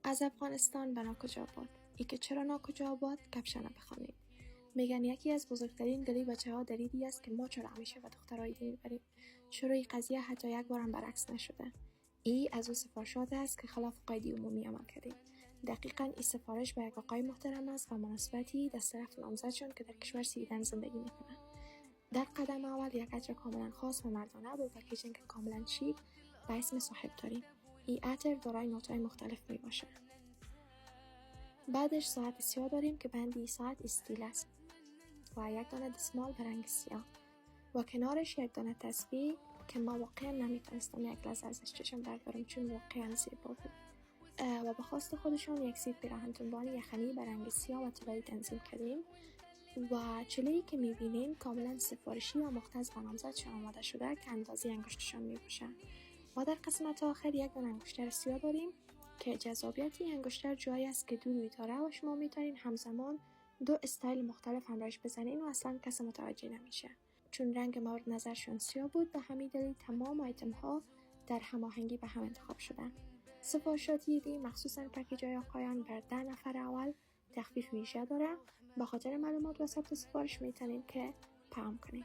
از افغانستان به ناکجاآباد. ای که چرا ناکجاآباد؟ کپشن رو بخوانید. میگن یکی از بزرگترین گلی بچه‌ها در ایدی است که ما چرا همیشه به دخترای ایدی میبریم. چرا این قضیه حتی یک بارم برعکس نشده. ای از اون سفارشات است که خلاف قاعده عمومی عمل کردیم. دقیقاً این سفارش به یک آقای محترم است و مناسبتی از طرف نامزدشان که در کشور سویدن زندگی میکنه. در قدم اول یک عطر کاملا خاص و مردانه با پکیجینگ کاملا شیک و اسم صاحب داریم. این عطر دارای نوت‌های مختلف میباشه. بعدش ساعت سیاه داریم که بندی ساعت استیل است و یک دانه دستمال به رنگ سیاه و کنارش یک دانه تسبیح که ما واقعا نمیتونستم یک لحظه ازش چشم بردارم چون واقعا زیبا بود. و به خواست خودشان یک سیت پیراهن تنبانی یخنی به رنگ سیاه و طلایی تنظیم کردیم و چله‌ای که میبینین کاملا سفارشی و مختص به نامزدشان آماده شده که اندازه انگشتشان میباشه. و در قسمت آخر یک دانه انگشتر سیاه داریم که جذابیت این انگشتر جایی است که دو روی داره و شما میتونین همزمان دو استایل مختلف همراهش بزنین و اصلا کسی متوجه نمیشه. چون رنگ مورد نظرشون سیاه بود به همین دلیل تمام آیتم ها در هماهنگی به هم انتخاب شدن. سفارشات ایدی مخصوصا پکیج‌های آقایان بر 10 نفر اول تخفیف ویژه داره. به خاطر معلومات و ثبت سفارش میتونین که پیام کنین.